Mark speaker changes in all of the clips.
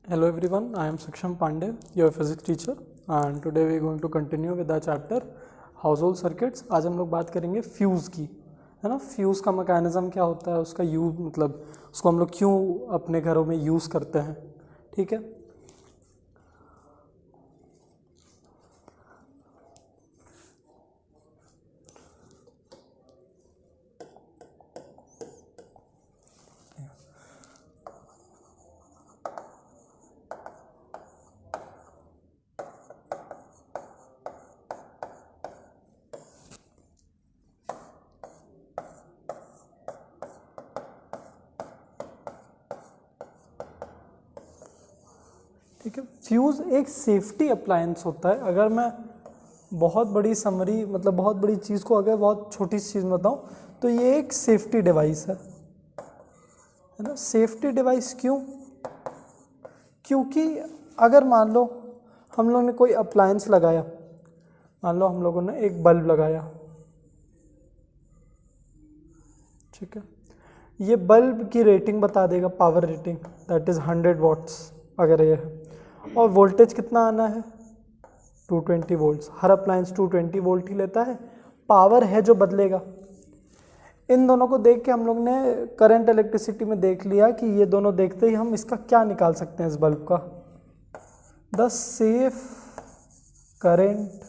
Speaker 1: Hello everyone, I am Saksham Pandey, your physics teacher, and today we are going to continue with the chapter household circuits. आज हम लोग बात करेंगे fuse की, है ना। फ्यूज़ का मैकेनिज्म क्या होता है, उसका यूज मतलब उसको हम लोग क्यों अपने घरों में यूज़ करते हैं, ठीक है। ठीक है, फ्यूज़ एक सेफ्टी अप्लायंस होता है। अगर मैं बहुत बड़ी समरी मतलब बहुत बड़ी चीज़ को अगर बहुत छोटी सी चीज़ में बताऊँ तो ये एक सेफ्टी डिवाइस है ना। सेफ्टी डिवाइस क्यों? क्योंकि अगर मान लो हम लोग ने कोई अप्लायंस लगाया, मान लो हम लोगों ने एक बल्ब लगाया, ठीक है। ये बल्ब की रेटिंग बता देगा, power rating that is 100 watts अगर ये है, और वोल्टेज कितना आना है 220 वोल्ट्स। हर अप्लायंस 220 वोल्ट ही लेता है, पावर है जो बदलेगा। इन दोनों को देख के हम लोग ने करंट इलेक्ट्रिसिटी में देख लिया कि ये दोनों देखते ही हम इसका क्या निकाल सकते हैं इस बल्ब का, the safe current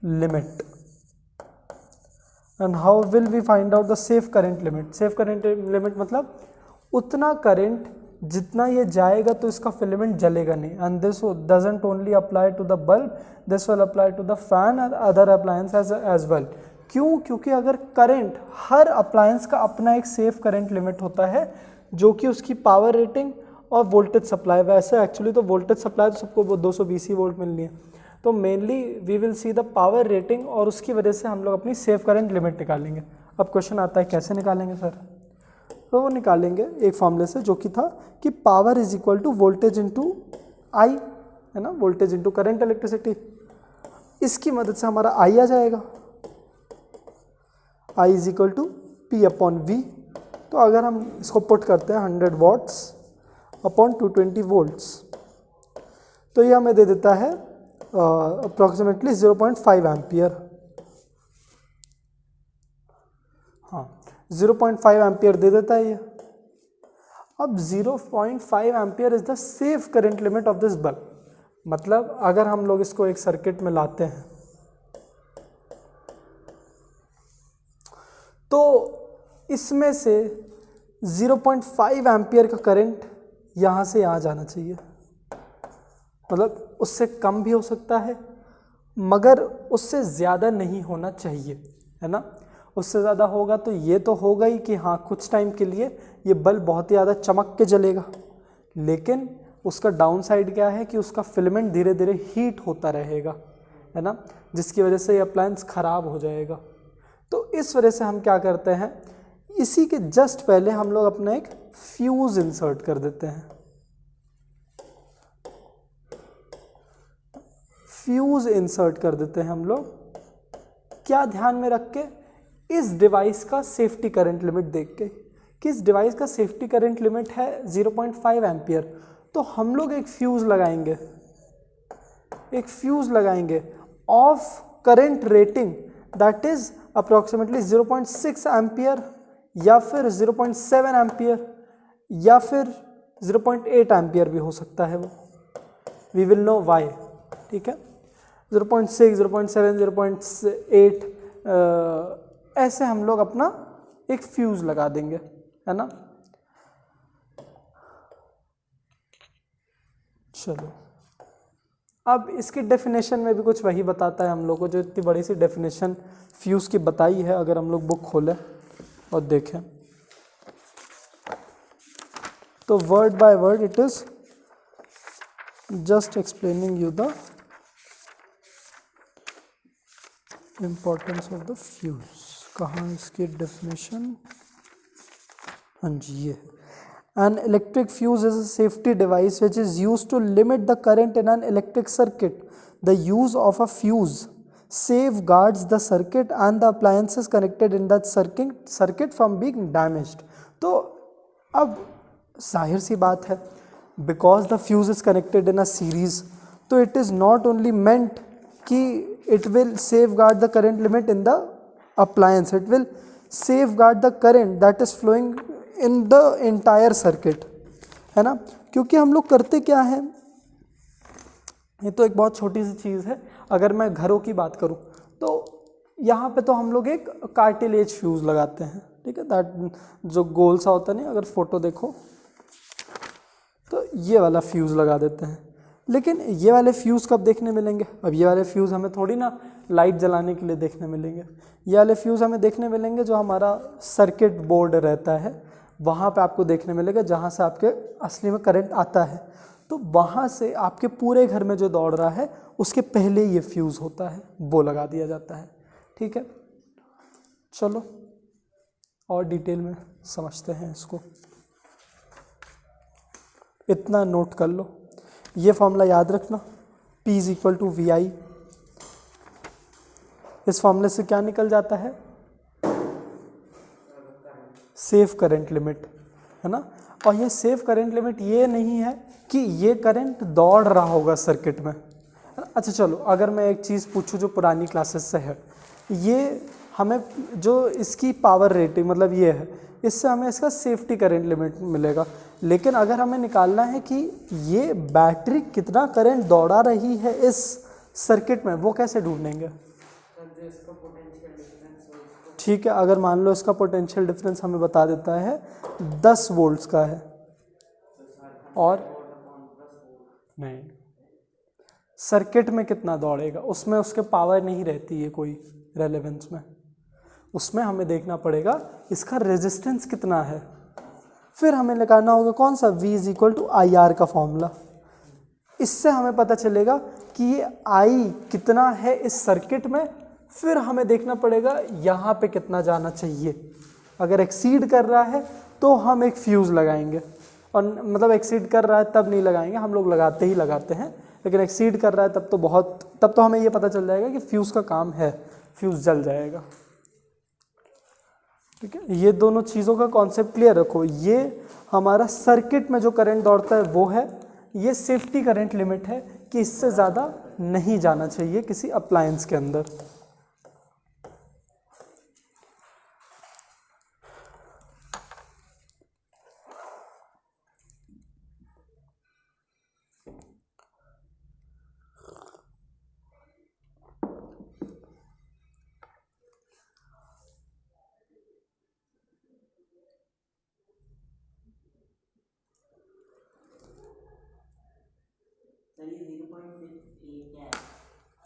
Speaker 1: limit. And how will we find out the safe current limit? Safe current limit मतलब उतना करंट जितना ये जाएगा तो इसका फिलामेंट जलेगा नहीं। And this doesn't only apply to the bulb, this will apply to the fan और अदर अप्लायंस एज वेल। क्यों? क्योंकि अगर करंट, हर अप्लायंस का अपना एक सेफ करंट लिमिट होता है जो कि उसकी पावर रेटिंग और वोल्टेज सप्लाई। वैसे एक्चुअली तो वोल्टेज सप्लाई तो सबको 220 वोल्ट मिलनी है, तो mainly we will see the power rating और उसकी वजह से हम लोग अपनी सेफ करंट लिमिट निकालेंगे। अब क्वेश्चन आता है कैसे निकालेंगे सर? तो वो निकालेंगे एक फॉर्मूले से जो कि था कि power is equal to voltage into I, है ना, वोल्टेज इंटू करंट इलेक्ट्रिसिटी। इसकी मदद से हमारा आई आ जाएगा, I is equal to P upon V. तो अगर हम इसको पुट करते हैं 100 वाट्स अपॉन 220 वोल्ट्स, तो ये हमें दे देता है अप्रॉक्सीमेटली 0.5 एम्पियर। हाँ, 0.5 एम्पियर दे देता है ये। अब 0.5 ampere is the safe current limit of this bulb. मतलब अगर हम लोग इसको एक सर्किट में लाते हैं तो इसमें से 0.5 एम्पियर का करंट यहाँ से यहाँ जाना चाहिए। मतलब उससे कम भी हो सकता है मगर उससे ज़्यादा नहीं होना चाहिए, है ना। उससे ज़्यादा होगा तो ये तो होगा ही कि हाँ कुछ टाइम के लिए ये बल्ब बहुत ही ज़्यादा चमक के जलेगा, लेकिन उसका डाउन साइड क्या है कि उसका फिलामेंट धीरे धीरे हीट होता रहेगा, है ना, जिसकी वजह से ये अप्लायंस ख़राब हो जाएगा। तो इस वजह से हम क्या करते हैं, इसी के जस्ट पहले हम लोग अपना एक फ्यूज़ इंसर्ट कर देते हैं। फ्यूज़ इंसर्ट कर देते हैं हम लोग, क्या ध्यान में रख के, इस डिवाइस का सेफ्टी करंट लिमिट देख के कि इस डिवाइस का सेफ्टी करंट लिमिट है 0.5 एम्पियर। तो हम लोग एक फ्यूज़ लगाएंगे of current rating that is approximately 0.6 ampere या फिर 0.7 एम्पियर या फिर 0.8 एम्पियर भी हो सकता है वो, वी विल नो वाई, ठीक है। 0.6, 0.7, 0.8 ऐसे हम लोग अपना एक फ्यूज लगा देंगे, है ना। चलो, अब इसकी डेफिनेशन में भी कुछ वही बताता है हम लोग को जो इतनी बड़ी सी डेफिनेशन फ्यूज की बताई है। अगर हम लोग बुक खोलें और देखें तो word by word it is just explaining you the importance of the fuse. कहाँ इसकी डेफिनेशन? हाँ जी, ये an electric fuse is a safety device which is used to limit the current in an electric circuit. The use of a fuse safeguards the circuit and the appliances connected in that circuit from being damaged. तो अब जाहिर सी बात है, because the fuse is connected in a series, तो it is not only meant कि it will safeguard the current limit in the appliance, it will safeguard the current that is flowing in the entire circuit, है ना। क्योंकि हम लोग करते क्या है, ये तो एक बहुत छोटी सी चीज़ है। अगर मैं घरों की बात करूं तो यहाँ पे तो हम लोग एक कार्टिलेज फ्यूज़ लगाते हैं, ठीक है, दैट जो गोल सा होता नहीं, अगर फोटो देखो तो ये वाला फ्यूज़ लगा देते हैं। लेकिन ये वाले फ्यूज़ कब देखने मिलेंगे? अब ये वाले फ्यूज़ हमें थोड़ी ना लाइट जलाने के लिए देखने मिलेंगे, ये वाले फ्यूज़ हमें देखने मिलेंगे जो हमारा सर्किट बोर्ड रहता है वहाँ पे आपको देखने मिलेगा, जहाँ से आपके असली में करंट आता है। तो वहाँ से आपके पूरे घर में जो दौड़ रहा है उसके पहले ये फ्यूज़ होता है, वो लगा दिया जाता है, ठीक है। चलो और डिटेल में समझते हैं इसको, इतना नोट कर लो, ये फॉर्मूला याद रखना, P is equal to VI। इस फॉर्मूले से क्या निकल जाता है? सेफ करंट लिमिट, है ना। और ये सेफ करंट लिमिट ये नहीं है कि ये करंट दौड़ रहा होगा सर्किट में। अच्छा चलो, अगर मैं एक चीज़ पूछूं जो पुरानी क्लासेस से है, ये हमें जो इसकी पावर रेटिंग मतलब ये है, इससे हमें इसका सेफ्टी करंट लिमिट मिलेगा। लेकिन अगर हमें निकालना है कि ये बैटरी कितना करंट दौड़ा रही है इस सर्किट में, वो कैसे ढूंढेंगे? ठीक है, अगर मान लो इसका पोटेंशियल डिफरेंस हमें बता देता है 10 वोल्ट्स का है, और नहीं, सर्किट में कितना दौड़ेगा उसमें उसके पावर नहीं रहती है कोई रेलेवेंस में, उसमें हमें देखना पड़ेगा इसका रेजिस्टेंस कितना है। फिर हमें निकालना होगा कौन सा? V is equal to IR का फॉर्मूला। इससे हमें पता चलेगा कि ये I कितना है इस सर्किट में, फिर हमें देखना पड़ेगा यहाँ पे कितना जाना चाहिए। अगर एक्सीड कर रहा है तो हम एक फ्यूज़ लगाएंगे, और मतलब एक्सीड कर रहा है तब नहीं लगाएंगे, हम लोग लगाते ही लगाते हैं, लेकिन एक्सीड कर रहा है तब तो हमें ये पता चल जाएगा कि फ्यूज़ का काम है, फ्यूज़ जल जाएगा, ठीक है। ये दोनों चीज़ों का कॉन्सेप्ट क्लियर रखो। ये हमारा सर्किट में जो करंट दौड़ता है वो है, ये सेफ्टी करंट लिमिट है कि इससे ज़्यादा नहीं जाना चाहिए किसी अप्लायंस के अंदर।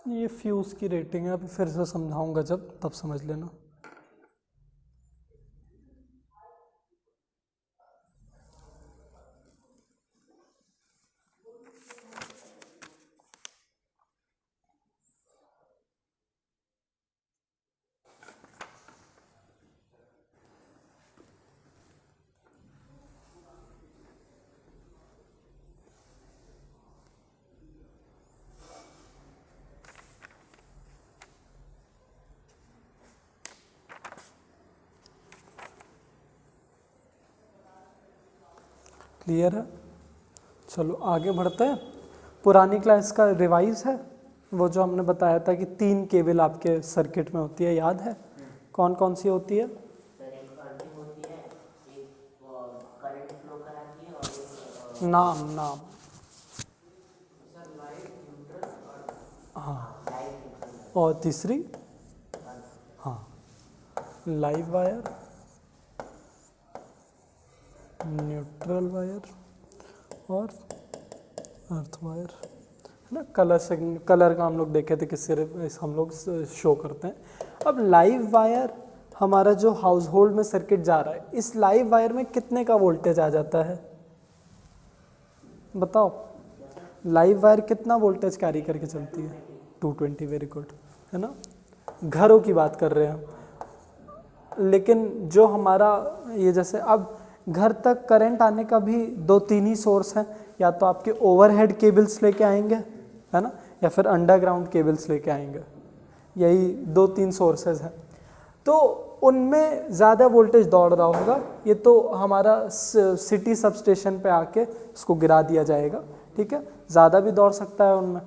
Speaker 1: ये फ्यूज़ की रेटिंग है, अभी फिर से समझाऊंगा जब, तब समझ लेना। क्लियर है? चलो आगे बढ़ते हैं। पुरानी क्लास का रिवाइज है, वो जो हमने बताया था कि 3 केबल आपके सर्किट में होती है, याद है? कौन कौन सी होती है? नाम हाँ, और तीसरी हाँ लाइव वायर, न्यूट्रल वायर और अर्थ वायर, है ना। कलर का हम लोग देखे थे किससे हम लोग शो करते हैं। अब लाइव वायर हमारा जो हाउस होल्ड में सर्किट जा रहा है, इस लाइव वायर में कितने का वोल्टेज आ जाता है बताओ? लाइव वायर कितना वोल्टेज कैरी करके चलती है? 220, वेरी गुड, है ना। घरों की बात कर रहे हैं हम, लेकिन जो हमारा ये जैसे अब घर तक करंट आने का भी 2-3 ही सोर्स हैं, या तो आपके ओवरहेड केबल्स लेके आएंगे, है ना, या फिर अंडरग्राउंड केबल्स लेके आएंगे, यही 2-3 सोर्सेज हैं। तो उनमें ज़्यादा वोल्टेज दौड़ रहा होगा, ये तो हमारा सिटी सब स्टेशन पे आके इसको गिरा दिया जाएगा, ठीक है, ज़्यादा भी दौड़ सकता है उनमें।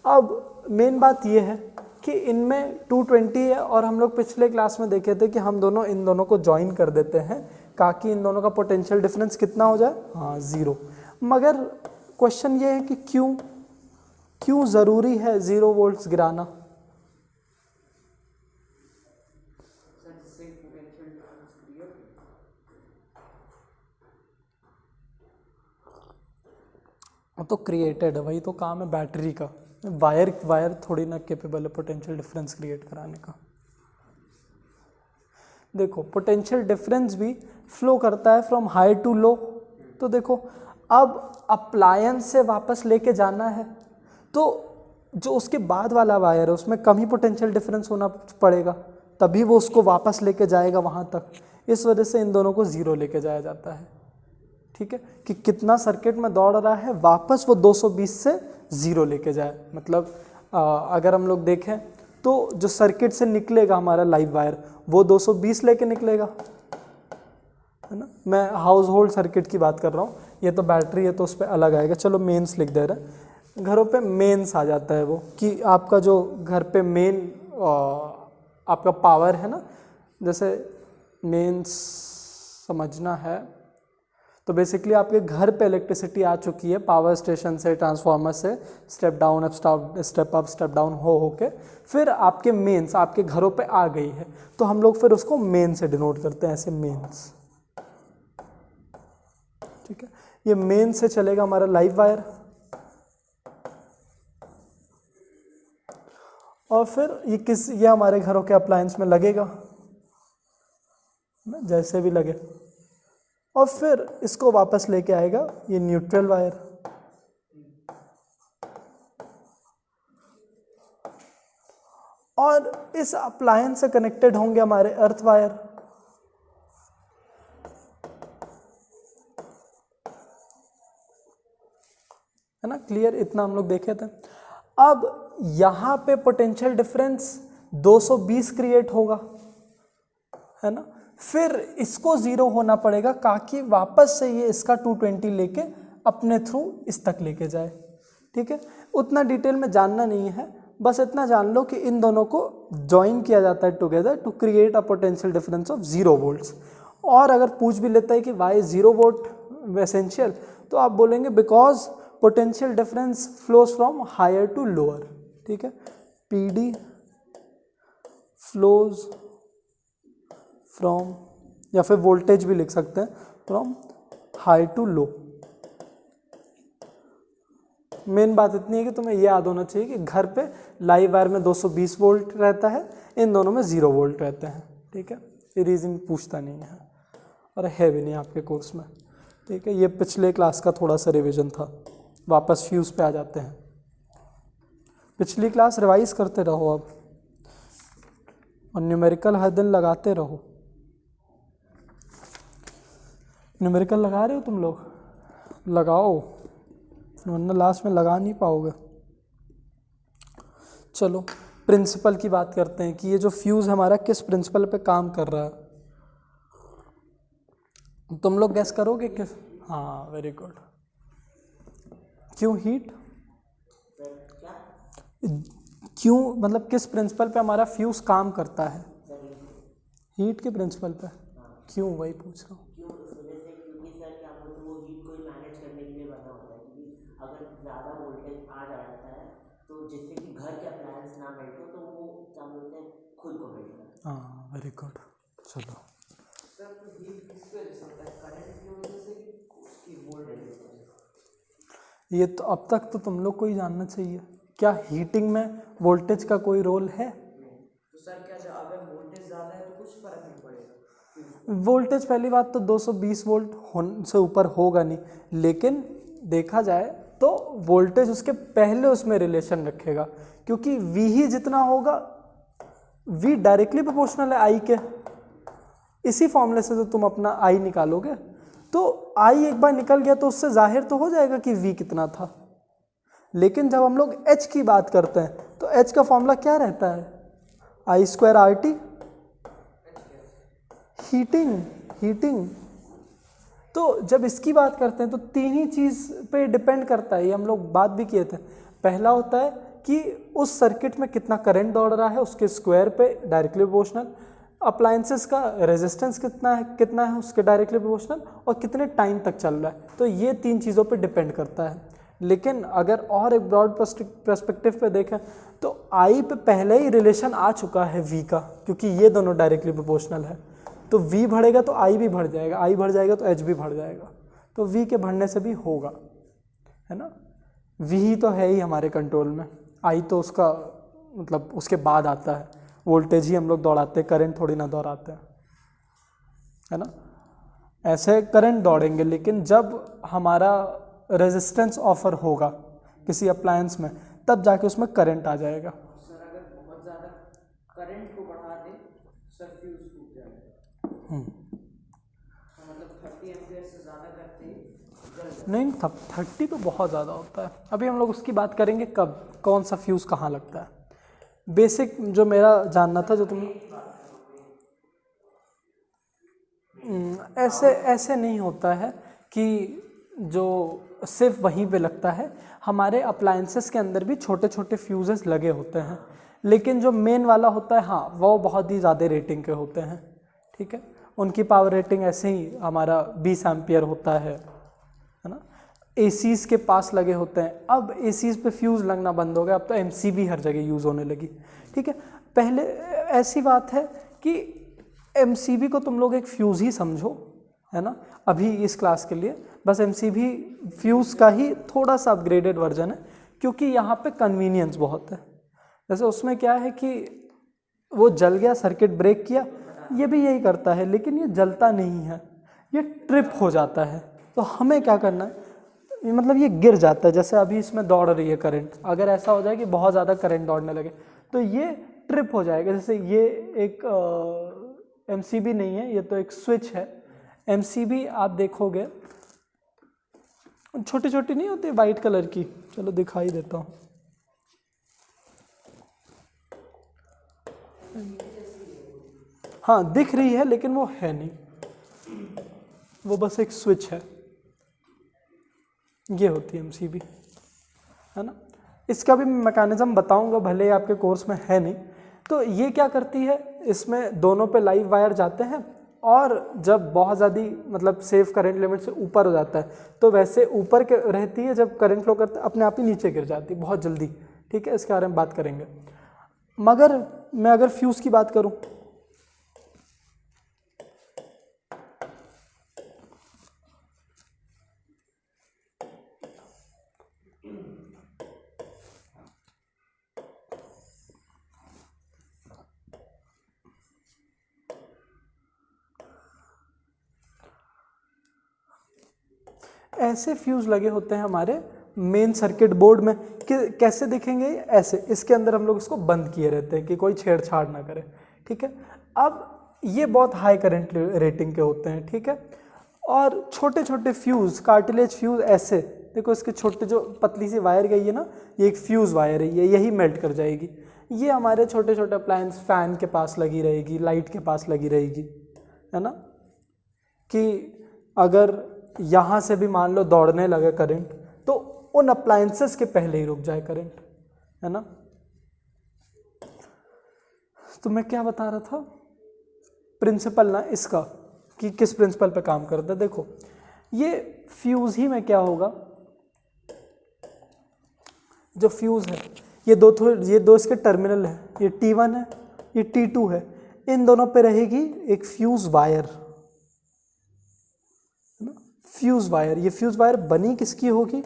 Speaker 1: अब मेन बात ये है कि इनमें 220 है और हम लोग पिछले क्लास में देखे थे कि हम दोनों इन दोनों को ज्वाइन कर देते हैं ताकि इन दोनों का पोटेंशियल डिफरेंस कितना हो जाए, हाँ 0। मगर क्वेश्चन ये है कि क्यों ज़रूरी है 0 वोल्ट्स गिराना? तो क्रिएटेड है, वही तो काम है बैटरी का, वायर थोड़ी ना केपेबल है पोटेंशियल डिफरेंस क्रिएट कराने का। देखो पोटेंशियल डिफरेंस भी फ्लो करता है फ्रॉम हाई टू लो, तो देखो अब अप्लायंस से वापस लेके जाना है तो जो उसके बाद वाला वायर है उसमें कम ही पोटेंशियल डिफरेंस होना पड़ेगा, तभी वो उसको वापस लेके जाएगा वहाँ तक। इस वजह से इन दोनों को 0 लेके जाया जाता है, ठीक है, कि कितना सर्किट में दौड़ रहा है वापस वो 220 से 0 लेके जाए। मतलब अगर हम लोग देखें तो जो सर्किट से निकलेगा हमारा लाइव वायर वो 220 लेके निकलेगा, है ना। मैं हाउस होल्ड सर्किट की बात कर रहा हूँ, ये तो बैटरी है तो उस पर अलग आएगा। चलो मेंस लिख दे रहे हैं, घरों पे मेंस आ जाता है वो कि आपका जो घर पे मेन आपका पावर है ना, जैसे मेंस समझना है तो बेसिकली आपके घर पे इलेक्ट्रिसिटी आ चुकी है पावर स्टेशन से, ट्रांसफार्मर से, step down step up step down हो के फिर आपके मेंस आपके घरों पे आ गई है, तो हम लोग फिर उसको मेन से डिनोट करते हैं ऐसे मेंस, ठीक है। ये मेन से चलेगा हमारा लाइव वायर और फिर ये हमारे घरों के अप्लायंस में लगेगा ना, जैसे भी लगे, और फिर इसको वापस लेके आएगा ये न्यूट्रल वायर, और इस अप्लायंस से कनेक्टेड होंगे हमारे अर्थ वायर, है ना। क्लियर, इतना हम लोग देखे थे। अब यहां पे पोटेंशियल डिफरेंस 220 क्रिएट होगा, है ना, फिर इसको 0 होना पड़ेगा ताकि वापस से ये इसका 220 लेके अपने थ्रू इस तक लेके जाए, ठीक है। उतना डिटेल में जानना नहीं है, बस इतना जान लो कि इन दोनों को ज्वाइन किया जाता है together to create a potential difference of 0 volts. और अगर पूछ भी लेता है कि वाई 0 वोल्ट एसेंशियल, तो आप बोलेंगे because potential difference flows from higher to lower, ठीक है। PD फ्लोज फ्रॉम, या फिर वोल्टेज भी लिख सकते हैं, from high to low. Main बात इतनी है कि तुम्हें यह याद होना चाहिए कि घर पे लाइव वायर में 220 वोल्ट रहता है, इन दोनों में 0 वोल्ट रहते हैं, ठीक है। ये रीजन पूछता नहीं है और है भी नहीं आपके कोर्स में, ठीक है। ये पिछले क्लास का थोड़ा सा रिवीजन था, वापस फ्यूज पे आ जाते हैं। पिछली क्लास रिवाइज करते रहो अब और न्यूमेरिकल हर दिन लगाते रहो। न्यूमेरिकल लगा रहे हो तुम लोग? लगाओ, वरना लास्ट में लगा नहीं पाओगे। चलो प्रिंसिपल की बात करते हैं कि ये जो फ्यूज़ हमारा किस प्रिंसिपल पे काम कर रहा है। तुम लोग गैस करोगे किस? हाँ वेरी गुड। क्यों हीट? क्यों मतलब किस प्रिंसिपल पे हमारा फ्यूज़ काम करता है? हीट के प्रिंसिपल पे। क्यों, वही पूछ रहा हूँ।
Speaker 2: ज़्यादा वोल्टेज आ जाता है तो जिससे कि घर के अप्लायंस ना मेल्ट हो तो वो क्या बोलते हैं खुद को मेल्ट करता है।
Speaker 1: हाँ वेरी गुड। चलो
Speaker 2: सर तो हीट किस वजह से होता है? करंट की वजह से कि उसकी वोल्टेज?
Speaker 1: ये तो अब तक तो तुम लोग को ही जानना चाहिए, क्या हीटिंग में वोल्टेज का कोई रोल है?
Speaker 2: तो सर क्या अगर वोल्टेज ज़्यादा है तो कुछ फर्क नहीं पड़ेगा?
Speaker 1: वोल्टेज पहली बात तो 220 वोल्ट से ऊपर होगा नहीं, लेकिन देखा जाए तो वोल्टेज उसके पहले उसमें रिलेशन रखेगा, क्योंकि V ही जितना होगा, V डायरेक्टली प्रोपोर्शनल है I के। इसी फॉर्मूले से तो तुम अपना I निकालोगे, तो I एक बार निकल गया तो उससे जाहिर तो हो जाएगा कि V कितना था। लेकिन जब हम लोग H की बात करते हैं तो H का फॉर्मूला क्या रहता है? I² RT, हीटिंग तो जब इसकी बात करते हैं तो तीन ही चीज़ पे डिपेंड करता है, ये हम लोग बात भी किए थे। पहला होता है कि उस सर्किट में कितना करंट दौड़ रहा है उसके स्क्वायर पे डायरेक्टली प्रोपोर्शनल, अप्लायंसेस का रेजिस्टेंस कितना है उसके डायरेक्टली प्रोपोर्शनल, और कितने टाइम तक चल रहा है। तो ये तीन चीज़ों पे डिपेंड करता है। लेकिन अगर और एक ब्रॉड पर्सपेक्टिव पे देखें तो आई पे पहले ही रिलेशन आ चुका है वी का, क्योंकि ये दोनों डायरेक्टली प्रोपोर्शनल है। तो वी बढ़ेगा तो आई भी बढ़ जाएगा, आई बढ़ जाएगा तो एच भी बढ़ जाएगा। तो वी के बढ़ने से भी होगा, है ना। वी ही तो है ही हमारे कंट्रोल में, आई तो उसका मतलब उसके बाद आता है। वोल्टेज ही हम लोग दौड़ाते हैं, करंट थोड़ी ना दौड़ाते हैं, है ना। ऐसे करंट दौड़ेंगे, लेकिन जब हमारा रेजिस्टेंस ऑफर होगा किसी अप्लायंस में तब जाके उसमें करंट आ जाएगा।
Speaker 2: सर अगर बहुत ज़्यादा करंट को बढ़ा दें सर फ्यूज टूट जाएगा। मतलब 30 एम्पियर से ज़्यादा करते ही
Speaker 1: नहीं, 30 तो बहुत ज़्यादा होता है। अभी हम लोग उसकी बात करेंगे कब कौन सा फ्यूज़ कहाँ लगता है। बेसिक जो मेरा जानना था, जो तुम ऐसे नहीं होता है कि जो सिर्फ वहीं पे लगता है। हमारे अप्लायंसेस के अंदर भी छोटे छोटे फ्यूजेस लगे होते हैं, लेकिन जो मेन वाला होता है हाँ वो बहुत ही ज़्यादा रेटिंग के होते हैं, ठीक है। उनकी पावर रेटिंग ऐसे ही हमारा 20 एम्पियर होता है ना। एसीज के पास लगे होते हैं। अब एसीज पे फ्यूज़ लगना बंद हो गया, अब तो एमसीबी हर जगह यूज़ होने लगी, ठीक है। पहले ऐसी बात है कि एमसीबी को तुम लोग एक फ्यूज़ ही समझो, है ना, अभी इस क्लास के लिए बस एमसीबी फ्यूज़ का ही थोड़ा सा अपग्रेडेड वर्जन है, क्योंकि यहाँ पे कन्वीनियंस बहुत है। जैसे उसमें क्या है कि वो जल गया, सर्किट ब्रेक किया, ये भी यही करता है, लेकिन ये जलता नहीं है, ये ट्रिप हो जाता है। तो हमें क्या करना है, मतलब ये गिर जाता है। जैसे अभी इसमें दौड़ रही है करंट, अगर ऐसा हो जाए कि बहुत ज़्यादा करंट दौड़ने लगे तो ये ट्रिप हो जाएगा। जैसे ये एक एमसीबी नहीं है, ये तो एक स्विच है। एमसीबी आप देखोगे छोटी छोटी नहीं होती वाइट कलर की, चलो दिखाई देता हूँ। हाँ दिख रही है, लेकिन वो है नहीं, वो बस एक स्विच है। ये होती है एमसीबी, है ना। इसका भी मैकेनिज्म बताऊंगा, भले ही आपके कोर्स में है नहीं। तो ये क्या करती है, इसमें दोनों पे लाइव वायर जाते हैं, और जब बहुत ज़्यादा मतलब सेफ करंट लिमिट से ऊपर हो जाता है तो वैसे ऊपर के रहती है, जब करंट फ्लो करता है अपने आप ही नीचे गिर जाती है बहुत जल्दी, ठीक है। इसके बारे में बात करेंगे। मगर मैं अगर फ्यूज़ की बात करूं, ऐसे फ्यूज़ लगे होते हैं हमारे मेन सर्किट बोर्ड में। कि कैसे दिखेंगे, ऐसे इसके अंदर हम लोग इसको बंद किए रहते हैं कि कोई छेड़छाड़ ना करे, ठीक है। अब ये बहुत हाई करंट रेटिंग के होते हैं, ठीक है। और छोटे छोटे फ्यूज़, कार्टिलेज फ्यूज़, ऐसे देखो इसके छोटे जो पतली सी वायर गई है ना, ये एक फ्यूज़ वायर है, ये यही मेल्ट कर जाएगी। ये हमारे छोटे छोटे अप्लायंस फैन के पास लगी रहेगी, लाइट के पास लगी रहेगी, है ना। कि अगर यहाँ से भी मान लो दौड़ने लगे करंट, तो उन अप्लायंसेस के पहले ही रुक जाए करंट, है ना। तो मैं क्या बता रहा था, प्रिंसिपल ना इसका, कि किस प्रिंसिपल पे काम करता है। देखो ये फ्यूज़ ही में क्या होगा, जो फ्यूज़ है ये दो इसके टर्मिनल है, ये T1 है, ये T2 है। इन दोनों पे रहेगी एक फ्यूज़ वायर, फ्यूज़ वायर। ये फ्यूज़ वायर बनी किसकी होगी,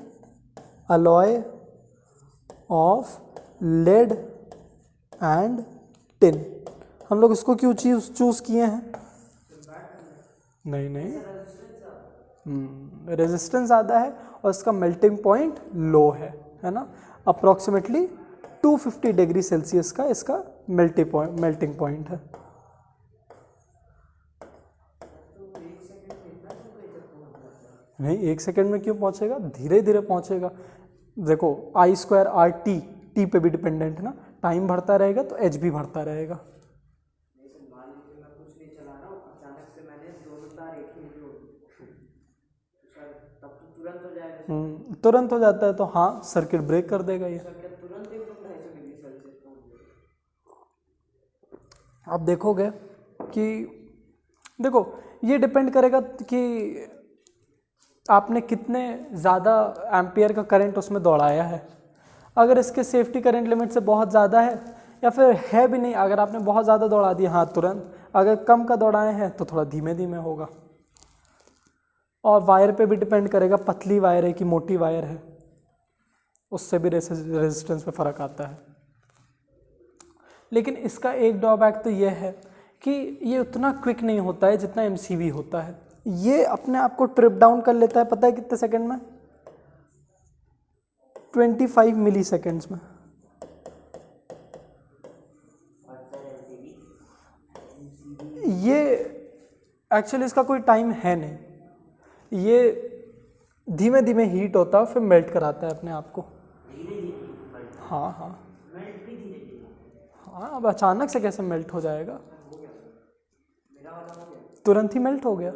Speaker 1: alloy of lead and tin. हम लोग इसको क्यों चूज़ किए हैं, नहीं रेजिस्टेंस ज़्यादा है और इसका मेल्टिंग पॉइंट लो है ना। अप्रॉक्सीमेटली 250 डिग्री सेल्सियस का इसका मेल्टिंग पॉइंट है। नहीं, 1 सेकेंड में क्यों पहुंचेगा, धीरे धीरे पहुंचेगा। देखो I² RT, टी पे भी डिपेंडेंट है ना, टाइम बढ़ता रहेगा तो एच भी बढ़ता रहेगा। तुरंत हो जाता है तो हाँ सर्किट ब्रेक कर देगा ये।
Speaker 2: तुरंत एकदम 250 डिग्री सेल्सियस पहुंच गया।
Speaker 1: आप देखोगे कि देखो ये डिपेंड करेगा कि आपने कितने ज़्यादा एम्पियर का करंट उसमें दौड़ाया है। अगर इसके सेफ्टी करंट लिमिट से बहुत ज़्यादा है या फिर है भी नहीं, अगर आपने बहुत ज़्यादा दौड़ा दिया हाँ तुरंत, अगर कम का दौड़ाए हैं तो थोड़ा धीमे धीमे होगा। और वायर पे भी डिपेंड करेगा, पतली वायर है कि मोटी वायर है, उससे भी रेजिस्टेंस पे फ़र्क आता है। लेकिन इसका एक ड्रॉबैक तो ये है कि ये उतना क्विक नहीं होता है जितना एमसीवी होता है। ये अपने आप को ट्रिप डाउन कर लेता है, पता है कितने सेकंड में? 25 मिली सेकेंड्स में। ये एक्चुअली इसका कोई टाइम है नहीं, ये धीमे धीमे हीट होता है फिर मेल्ट कराता है अपने आप को। हाँ हाँ हाँ, अब अचानक से कैसे मेल्ट हो जाएगा? तुरंत ही मेल्ट हो गया।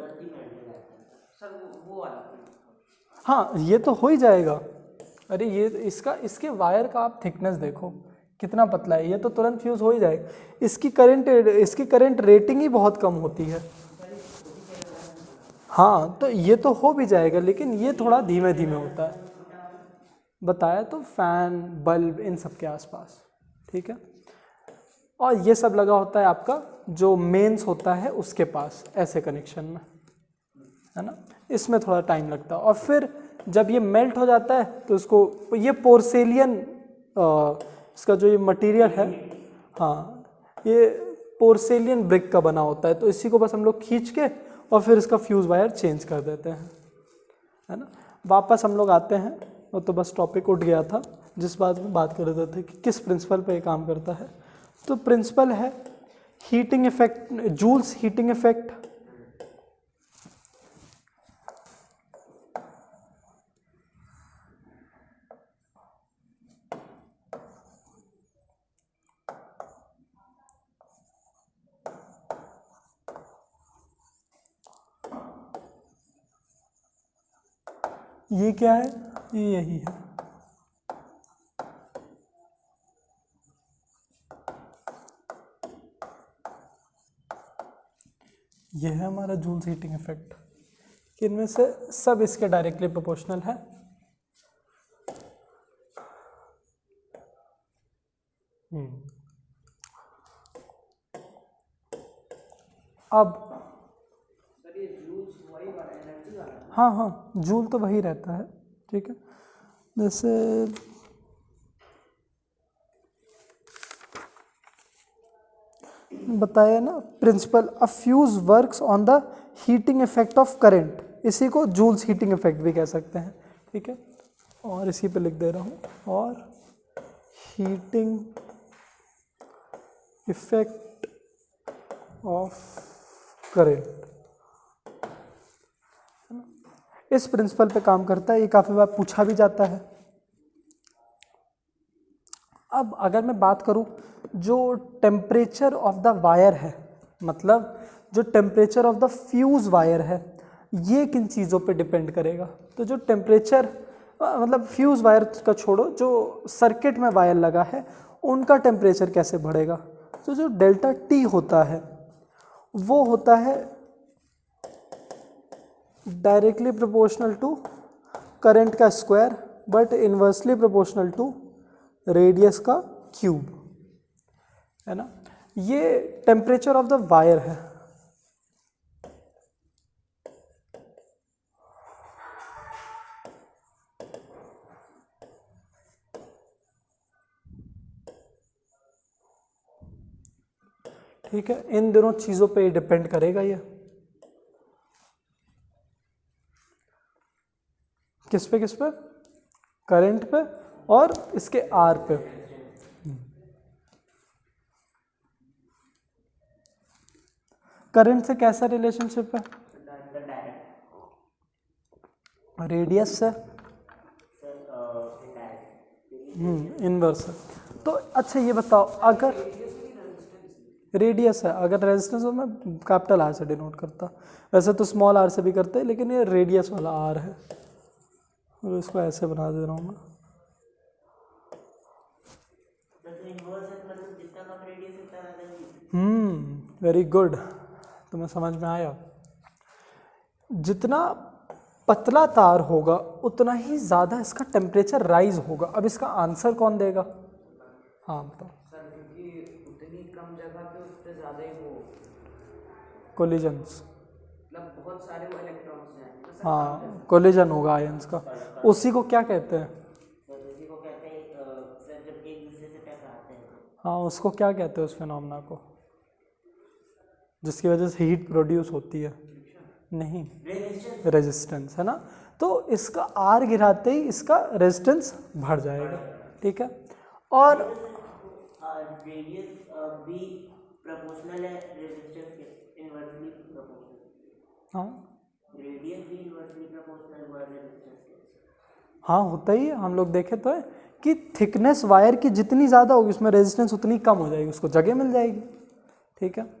Speaker 1: हाँ ये तो हो ही जाएगा। अरे ये इसके वायर का आप थिकनेस देखो कितना पतला है, ये तो तुरंत फ्यूज हो ही जाएगा। इसकी करंट रेटिंग ही बहुत कम होती है। हाँ तो ये तो हो भी जाएगा, लेकिन ये थोड़ा धीमे धीमे होता है। बताया तो फैन बल्ब इन सब के आसपास, ठीक है। और ये सब लगा होता है आपका जो मेंस होता है उसके पास, ऐसे कनेक्शन में, है ना। इसमें थोड़ा टाइम लगता है। और फिर जब ये मेल्ट हो जाता है तो इसको, ये पोर्सेलियन इसका जो ये मटेरियल है, हाँ ये पोर्सेलियन ब्रिक का बना होता है, तो इसी को बस हम लोग खींच के और फिर इसका फ्यूज़ वायर चेंज कर देते हैं, है ना। वापस हम लोग आते हैं, वो तो बस टॉपिक उठ गया था जिस बात में बात कर रहे थे कि किस प्रिंसिपल पे ये काम करता है। तो प्रिंसिपल है heating effect, Joule's heating effect. ये क्या है? ये यही है। ये है हमारा जूल्स हीटिंग इफेक्ट। इनमें से सब इसके डायरेक्टली प्रोपोर्शनल है। अब हाँ हाँ जूल तो वही रहता है, ठीक है। जैसे बताया ना principle, a fuse works on the heating effect of current, इसी को जूल्स हीटिंग इफेक्ट भी कह सकते हैं, ठीक है। और इसी पे लिख दे रहा हूँ, और हीटिंग इफेक्ट ऑफ करंट, इस प्रिंसिपल पे काम करता है। ये काफ़ी बार पूछा भी जाता है। अब अगर मैं बात करूं जो टेम्परेचर ऑफ द वायर है, मतलब जो temperature of the fuse wire है, ये किन चीज़ों पे डिपेंड करेगा। तो जो टेम्परेचर, मतलब फ्यूज वायर का छोड़ो, जो सर्किट में वायर लगा है उनका टेम्परेचर कैसे बढ़ेगा। तो जो डेल्टा टी होता है वो होता है डायरेक्टली प्रोपोर्शनल टू करंट का square but inversely proportional to radius का क्यूब, है ना। ये टेम्परेचर ऑफ द वायर है। ठीक है, इन दोनों चीज़ों पे डिपेंड करेगा ये। किस पे करंट पे और इसके आर पे। करंट से कैसा रिलेशनशिप है? रेडियस से इनवर्स है। तो अच्छा ये बताओ, अगर रेडियस है, अगर रेजिस्टेंस हो, मैं कैपिटल आर से डिनोट करता, वैसे तो स्मॉल आर से भी करते हैं लेकिन ये रेडियस वाला आर है। और इसको ऐसे बना दे रहा हूँ मैं।
Speaker 2: तो इन्वर्स है, मतलब जितना कम रेडियस उतना ज़्यादा हीट।
Speaker 1: वेरी गुड, तुम्हें समझ में आया। जितना पतला तार होगा उतना ही ज़्यादा इसका टेम्परेचर राइज होगा। अब इसका आंसर कौन देगा? हाँ बताओ।
Speaker 2: सर क्योंकि उतनी कम जगह पे उतने ज़्यादा ही वो
Speaker 1: कोलिजन्स,
Speaker 2: मतलब बहुत सारे वो इलेक्ट्रॉन्स हैं तो सर
Speaker 1: हाँ कोलिजन होगा आयंस का। उसी को क्या कहते हैं?
Speaker 2: सर इसी को कहते हैं सर जब एक दूसरे से टकराते हैं तो
Speaker 1: हाँ उसको क्या कहते हैं उस फिनोमेना को जिसकी वजह से हीट प्रोड्यूस होती है? नहीं,
Speaker 2: रेजिस्टेंस।
Speaker 1: रेजिस्टेंस है ना। तो इसका आर गिराते ही इसका रेजिस्टेंस बढ़ जाएगा, ठीक है। और
Speaker 2: रेडियस भी प्रोपोर्शनल है रेजिस्टेंस के, इनवर्सली प्रोपोर्शनल।
Speaker 1: हाँ
Speaker 2: रेडियस भी इनवर्सली प्रोपोर्शनल हुआ रेजिस्टेंस के।
Speaker 1: हाँ होता ही है, हम लोग देखे तो है कि थिकनेस वायर की जितनी ज़्यादा होगी उसमें रेजिस्टेंस उतनी कम हो जाएगी, उसको जगह मिल जाएगी, ठीक है।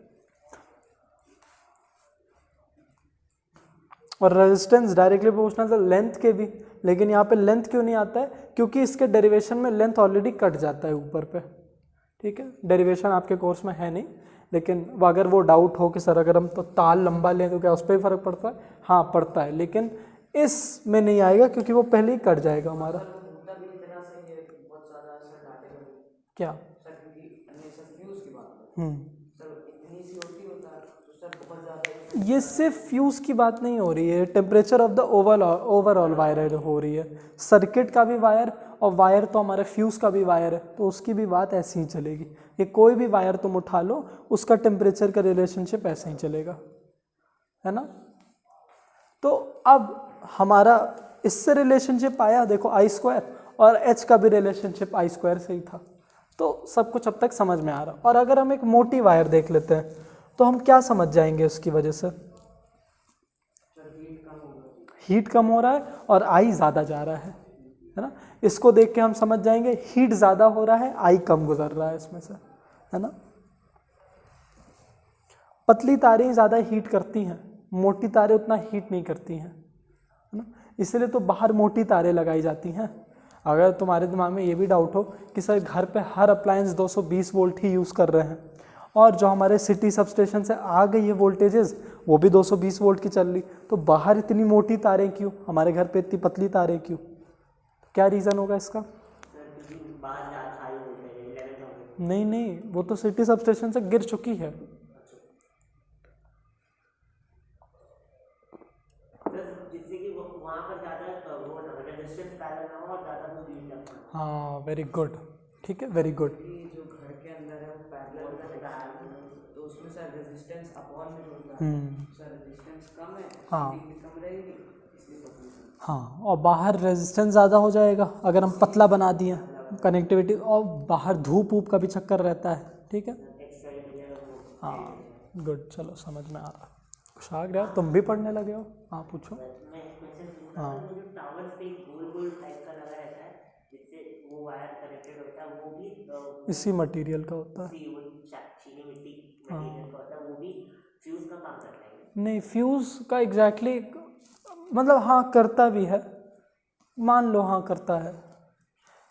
Speaker 1: और रेजिस्टेंस डायरेक्टली प्रोपोर्शनल है लेंथ के भी, लेकिन यहाँ पे लेंथ क्यों नहीं आता है? क्योंकि इसके डेरिवेशन में लेंथ ऑलरेडी कट जाता है ऊपर पे, ठीक है। डेरिवेशन आपके कोर्स में है नहीं, लेकिन अगर वो डाउट हो कि सर अगर हम तो तार लंबा लें तो क्या उस पर भी फर्क पड़ता है? हाँ पड़ता है, लेकिन इस में नहीं आएगा क्योंकि वो पहले ही कट जाएगा हमारा। क्या? ये सिर्फ फ्यूज़ की बात नहीं हो रही है, temperature of the overall wire हो रही है। सर्किट का भी वायर, और वायर तो हमारे फ्यूज़ का भी वायर है, तो उसकी भी बात ऐसी ही चलेगी। ये कोई भी वायर तुम उठा लो उसका टेम्परेचर का रिलेशनशिप ऐसे ही चलेगा, है ना। तो अब हमारा इससे रिलेशनशिप आया, देखो I², और H का भी रिलेशनशिप I² से ही था। तो सब कुछ अब तक समझ में आ रहा। और अगर हम एक मोटी वायर देख लेते हैं तो हम क्या समझ जाएंगे उसकी वजह से? हीट कम हो रहा है और आई ज़्यादा जा रहा है ना। इसको देख के हम समझ जाएंगे हीट ज़्यादा हो रहा है, आई कम गुजर रहा है इसमें से, है ना। पतली तारें ज़्यादा हीट करती हैं, मोटी तारें उतना हीट नहीं करती हैं, है ना। इसलिए तो बाहर मोटी तारें लगाई जाती हैं। अगर तुम्हारे दिमाग में ये भी डाउट हो कि सर घर पे हर अप्लायंस 220 वोल्ट ही यूज़ कर रहे हैं, और जो हमारे सिटी सबस्टेशन से आ गई है वोल्टेजेस वो भी 220 वोल्ट की चल रही, तो बाहर इतनी मोटी तारें क्यों, हमारे घर पे इतनी पतली तारें क्यों? क्या रीज़न होगा इसका? नहीं नहीं, वो तो सिटी सबस्टेशन से गिर चुकी है। हाँ वेरी गुड, ठीक है, वेरी गुड।
Speaker 2: जो घर के अंदर है वो पैरेलल तो उसमें सर रेजिस्टेंस अपॉन में होता है, सर रेजिस्टेंस कम है,
Speaker 1: हाँ
Speaker 2: कम रहेगी इसलिए पतली।
Speaker 1: हाँ, और बाहर रेजिस्टेंस ज़्यादा हो जाएगा अगर हम पतला बना दिए कनेक्टिविटी, और बाहर धूप ऊप का भी चक्कर रहता है, ठीक है। हाँ गुड, चलो समझ में आ रहा। कुछ आ गया, तुम भी पढ़ने लगे हो। हाँ पूछो। हाँ इसी मटेरियल का होता है। नहीं फ्यूज़ का एग्जैक्टली मतलब हाँ करता भी है, मान लो हाँ करता है,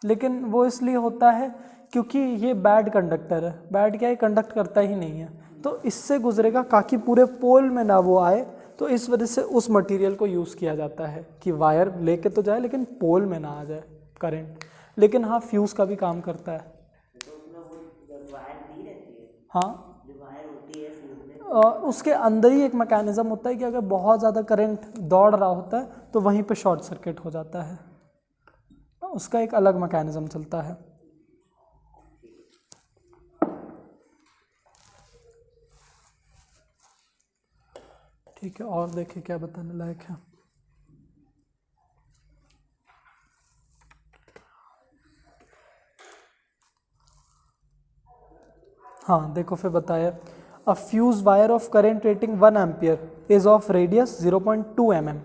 Speaker 1: लेकिन वो इसलिए होता है क्योंकि ये बैड कंडक्टर है। बैड क्या है, कंडक्ट करता ही नहीं है, तो इससे गुजरेगा ताकि पूरे पोल में ना वो आए, तो इस वजह से उस मटेरियल को यूज़ किया जाता है कि वायर लेके तो जाए लेकिन पोल में ना आ जाए करंट। लेकिन हाँ फ्यूज़ का भी काम करता है। हाँ उसके अंदर ही एक मैकेनिज़्म होता है कि अगर बहुत ज़्यादा करंट दौड़ रहा होता है तो वहीं पे शॉर्ट सर्किट हो जाता है, उसका एक अलग मैकेनिज़्म चलता है। ठीक है, और देखिए क्या बताने लायक है। हाँ देखो फिर बताया, अ fuse wire of current rating 1 ampere is of radius 0.2 mm।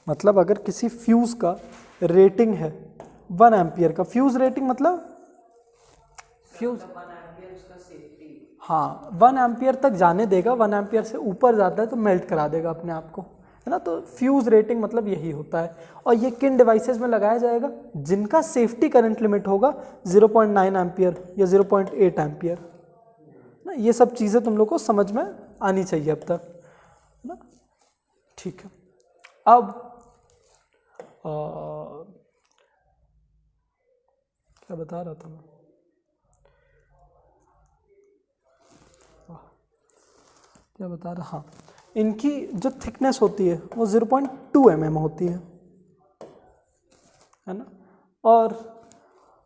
Speaker 1: मतलब अगर किसी फ्यूज का रेटिंग है 1 एम्पियर का, फ्यूज रेटिंग मतलब फ्यूज, हाँ 1 एम्पियर तक जाने देगा, 1 एम्पियर से ऊपर जाता है तो मेल्ट करा देगा अपने आप को, है ना। तो फ्यूज रेटिंग मतलब यही होता है, और ये किन डिवाइसेस में लगाया जाएगा, जिनका सेफ्टी करंट लिमिट होगा 0.9 एम्पियर या 0.8 एम्पियर ना। ये सब चीज़ें तुम लोग को समझ में आनी चाहिए अब तक ना। ठीक है, अब क्या बता रहा था मैं, क्या बता रहा, हाँ, इनकी जो थिकनेस होती है वो 0.2 mm होती है ना। और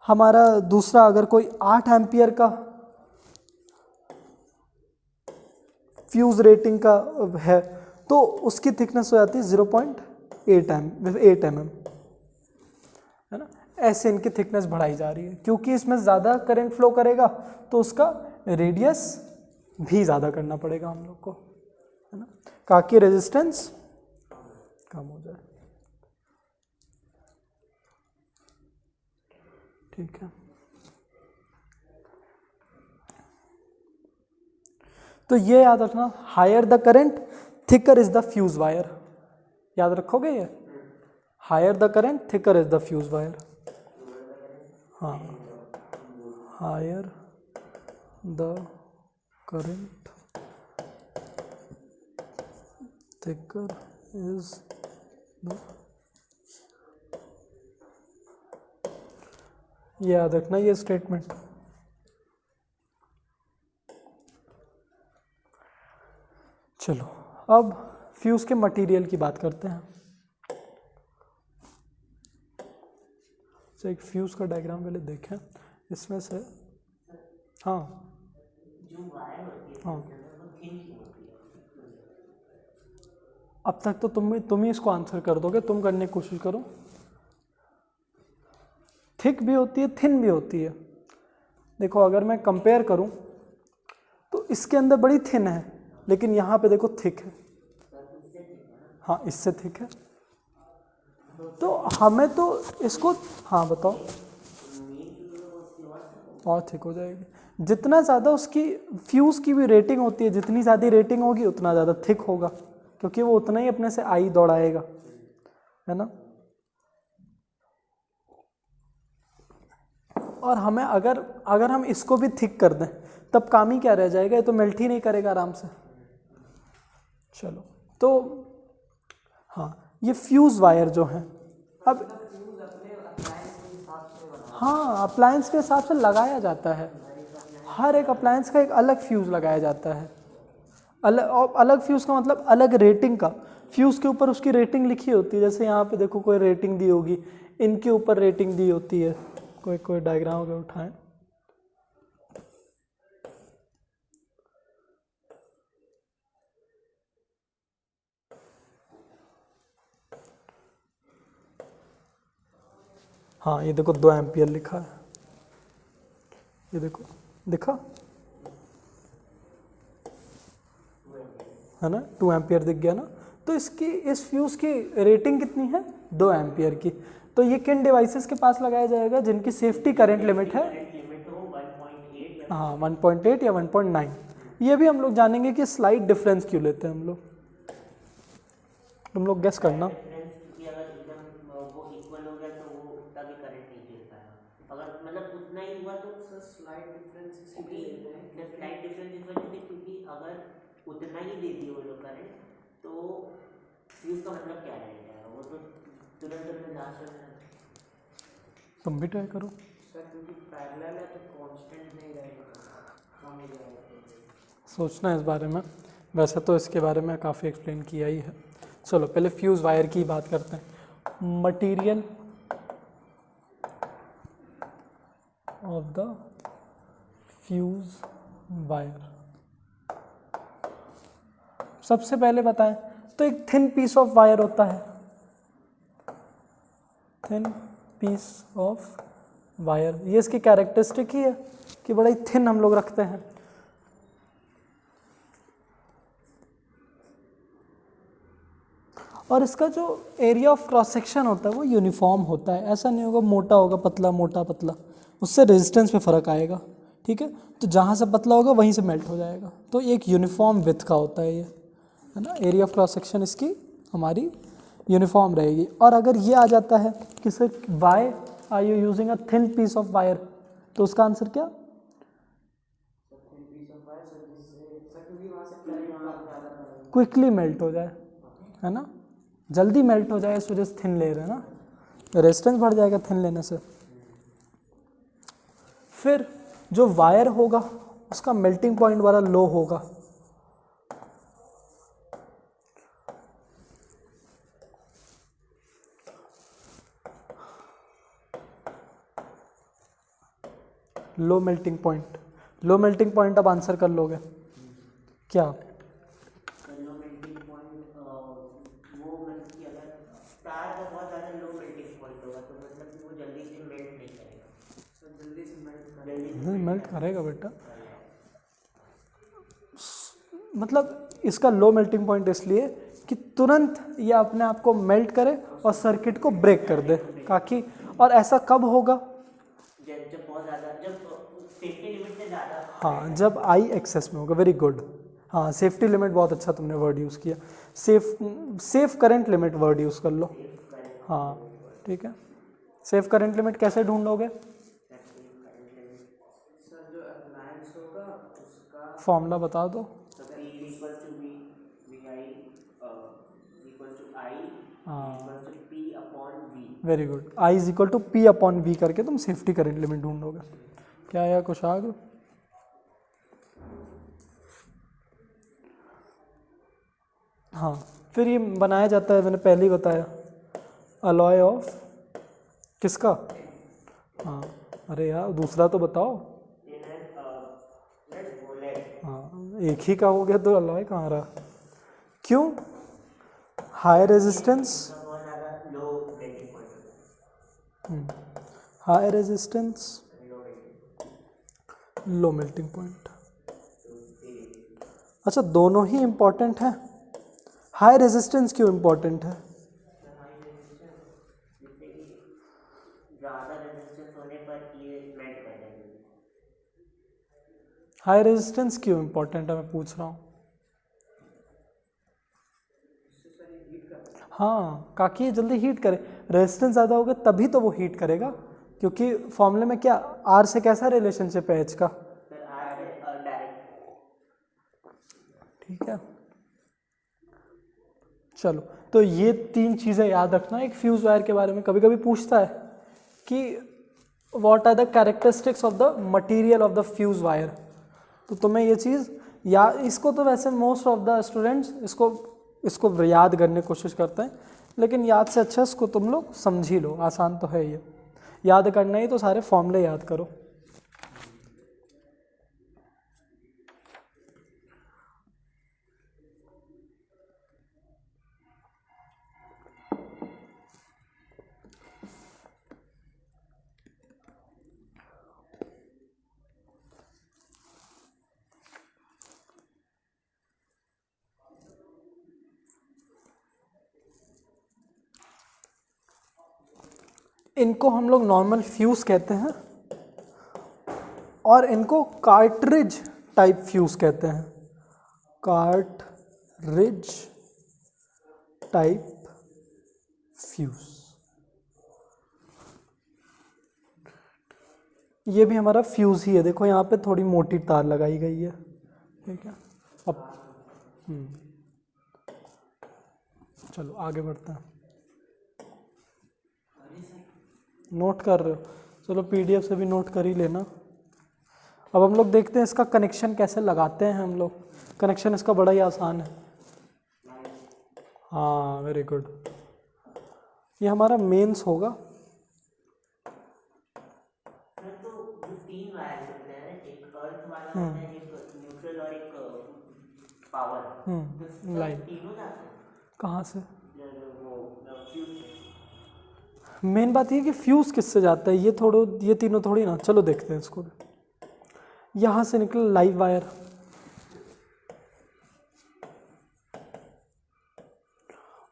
Speaker 1: हमारा दूसरा अगर कोई 8 एम्पियर का फ्यूज रेटिंग का है तो उसकी थिकनेस हो जाती है 0.8 mm है ना। ऐसे इनकी थिकनेस बढ़ाई जा रही है, क्योंकि इसमें ज़्यादा करंट फ्लो करेगा तो उसका रेडियस भी ज़्यादा करना पड़ेगा हम लोग को, है ना, ताकि रेजिस्टेंस कम हो जाए। ठीक है, तो ये याद रखना, higher the current thicker is the fuse wire, याद रखोगे ये, higher the current thicker is the fuse wire. हाँ, higher the current thicker is the, ये याद रखना ये स्टेटमेंट। चलो अब फ्यूज के मटेरियल की बात करते हैं। तो एक फ्यूज का डायग्राम पहले देखें, इसमें से, हाँ हाँ, अब तक तो तुम ही इसको आंसर कर दोगे, तुम करने की कोशिश करो। थिक भी होती है, थिन भी होती है। देखो अगर मैं कंपेयर करूं तो इसके अंदर बड़ी थिन है, लेकिन यहाँ पे देखो थिक है। हाँ, इससे थिक है, तो हमें तो इसको, हाँ बताओ, और थिक हो जाएगी। जितना ज़्यादा उसकी फ्यूज़ की भी रेटिंग होती है, जितनी ज़्यादा रेटिंग होगी उतना ज़्यादा थिक होगा, क्योंकि वो उतना ही अपने से आई दौड़ाएगा, है ना। और हमें अगर हम इसको भी थिक कर दें तब काम ही क्या रह जाएगा, ये तो मेल्ट ही नहीं करेगा आराम से। चलो, तो हाँ, ये फ्यूज वायर जो है, अब हाँ, अप्लायंस के हिसाब से लगाया जाता है। हर एक अप्लायंस का एक अलग फ्यूज़ लगाया जाता है। अलग फ्यूज़ का मतलब अलग रेटिंग का। फ्यूज़ के ऊपर उसकी रेटिंग लिखी होती है, जैसे यहाँ पे देखो कोई रेटिंग दी होगी, इनके ऊपर रेटिंग दी होती है। कोई डायग्राम अगर उठाएं, हाँ ये देखो 2 एम्पियर लिखा है, ये देखो, दिखा है ना, 2 एम्पियर दिख गया ना। तो इस फ्यूज़ की रेटिंग कितनी है, 2 एम्पियर की। तो ये किन डिवाइसेस के पास लगाया जाएगा, जिनकी सेफ्टी करंट लिमिट है, हाँ 1.8 या 1.9। ये भी हम लोग जानेंगे कि स्लाइड डिफरेंस क्यों लेते हैं हम लोग, तुम लोग गेस करना।
Speaker 2: उतना ही दे दिए वो लोग करंट, तो फ्यूज का मतलब क्या रह जाएगा, वो तो तुरंत लास्ट में।
Speaker 1: तुम भी ट्राई करो
Speaker 2: सर, क्योंकि पैरेलल है तो कांस्टेंट नहीं रहेगा, कम हो जाएगा।
Speaker 1: सोचना इस बारे में, वैसे तो इसके बारे में काफ़ी एक्सप्लेन किया ही है। चलो पहले फ्यूज़ वायर की बात करते हैं। Material of the fuse wire, सबसे पहले बताएं तो एक थिन पीस ऑफ वायर होता है, थिन पीस ऑफ वायर। ये इसकी कैरेक्टरिस्टिक ही है कि बड़ा ही थिन हम लोग रखते हैं। और इसका जो एरिया ऑफ क्रॉस सेक्शन होता है वो यूनिफॉर्म होता है, ऐसा नहीं होगा मोटा होगा पतला, मोटा पतला, उससे रेजिस्टेंस में फ़र्क आएगा। ठीक है, तो जहाँ से पतला होगा वहीं से मेल्ट हो जाएगा। तो एक यूनिफॉर्म विड्थ का होता है ये, है ना। एरिया ऑफ क्रॉस सेक्शन इसकी हमारी यूनिफॉर्म रहेगी। और अगर ये आ जाता है कि sir why are you using a thin piece of wire, तो उसका आंसर क्या? क्विकली मेल्ट हो जाए, है ना, जल्दी मेल्ट हो जाए, इस वजह से थिन ले रहे हैं ना, रेजिस्टेंस बढ़ जाएगा थिन लेने से। फिर जो वायर होगा उसका मेल्टिंग पॉइंट वाला लो होगा, low melting point. Low melting point अब आंसर कर लोगे क्या?
Speaker 2: लो मेल्टिंग पॉइंट वो मतलब कि अगर तार का बहुत ज़्यादा लो मेल्टिंग पॉइंट होगा तो मतलब कि वो जल्दी से मेल्ट नहीं करेगा, तो जल्दी से
Speaker 1: मेल्ट करेगा बेटा, मतलब इसका लो मेल्टिंग पॉइंट इसलिए कि तुरंत ये अपने आप को मेल्ट करे और सर्किट को ब्रेक कर दे, ताकि, और ऐसा कब होगा?
Speaker 2: जब बहुत ज़्यादा, जब सेफ्टी लिमिट से ज़्यादा,
Speaker 1: हाँ, जब आई एक्सेस में होगा। वेरी गुड, हाँ, सेफ्टी लिमिट, बहुत अच्छा तुमने वर्ड यूज़ किया, safe current limit word use कर लो। हाँ ठीक है, सेफ करंट लिमिट कैसे ढूंढोगे?
Speaker 2: सर जो अप्लायंस होगा उसका
Speaker 1: फॉर्मूला बता दो। Very good, I is equal to P upon V करके तुम सेफ्टी करंट लिमिट ढूंढोगे। क्या आया कुशाग? हाँ, फिर ये बनाया जाता है, मैंने पहले ही बताया, अलॉय ऑफ किसका? हाँ, अरे यार दूसरा तो बताओ। हाँ, एक ही का हो गया तो अलॉय कहाँ रहा? क्यों? High resistance, high resistance, low melting point. अच्छा, दोनों ही इम्पोर्टेंट है। हाई रेजिस्टेंस क्यों इम्पोर्टेंट है? हाई रेजिस्टेंस क्यों इम्पोर्टेंट है, मैं पूछ रहा हूँ। हाँ, ताकि ये जल्दी हीट करे, रेजिस्टेंस ज़्यादा होगा तभी तो वो हीट करेगा, क्योंकि फॉर्मूले में क्या, आर से कैसा रिलेशनशिप है एच का? ठीक है, चलो, तो ये तीन चीज़ें याद रखना। एक फ्यूज वायर के बारे में कभी कभी पूछता है कि what are the characteristics of the material of the fuse wire, तो तुम्हें ये चीज़ या इसको तो वैसे मोस्ट ऑफ द स्टूडेंट्स इसको याद करने की कोशिश करते हैं, लेकिन याद से अच्छा इसको तुम लोग समझ ही लो, आसान तो है ये, याद करना ही तो सारे फॉर्मूले याद करो। इनको हम लोग नॉर्मल फ्यूज़ कहते हैं और इनको कार्ट्रिज टाइप फ्यूज़ कहते हैं, कार्ट्रिज टाइप फ्यूज़। ये भी हमारा फ्यूज़ ही है, देखो यहाँ पे थोड़ी मोटी तार लगाई गई है, ठीक है। अब चलो आगे बढ़ते हैं। नोट कर रहे हो? चलो पीडीएफ से भी नोट कर ही लेना। अब हम लोग देखते हैं इसका कनेक्शन कैसे लगाते हैं हम लोग। कनेक्शन इसका बड़ा ही आसान है। हाँ, वेरी गुड। ये हमारा मेंस होगा।
Speaker 2: तीन वायर होते हैं, एक अर्थ वाला होता है, एक न्यूट्रल और एक पावर।
Speaker 1: लाइन
Speaker 2: तीनों जाते हैं
Speaker 1: कहाँ से?
Speaker 2: वो फ्यूज से।
Speaker 1: मेन बात ये कि फ्यूज़ किससे जाता है, ये तीनों थोड़ी ना। चलो देखते हैं इसको। यहाँ से निकला लाइव वायर,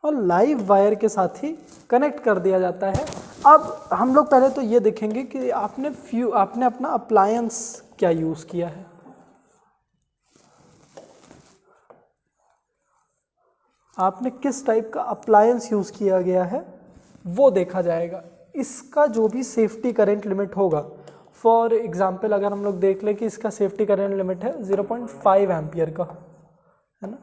Speaker 1: और लाइव वायर के साथ ही कनेक्ट कर दिया जाता है। अब हम लोग पहले तो ये देखेंगे कि आपने अपना अप्लायंस क्या यूज़ किया है। आपने किस टाइप का अप्लायंस यूज़ किया गया है वो देखा जाएगा। इसका जो भी सेफ्टी करंट लिमिट होगा, फॉर एग्जांपल अगर हम लोग देख लें कि इसका सेफ्टी करंट लिमिट है 0.5 एम्पियर का, है ना,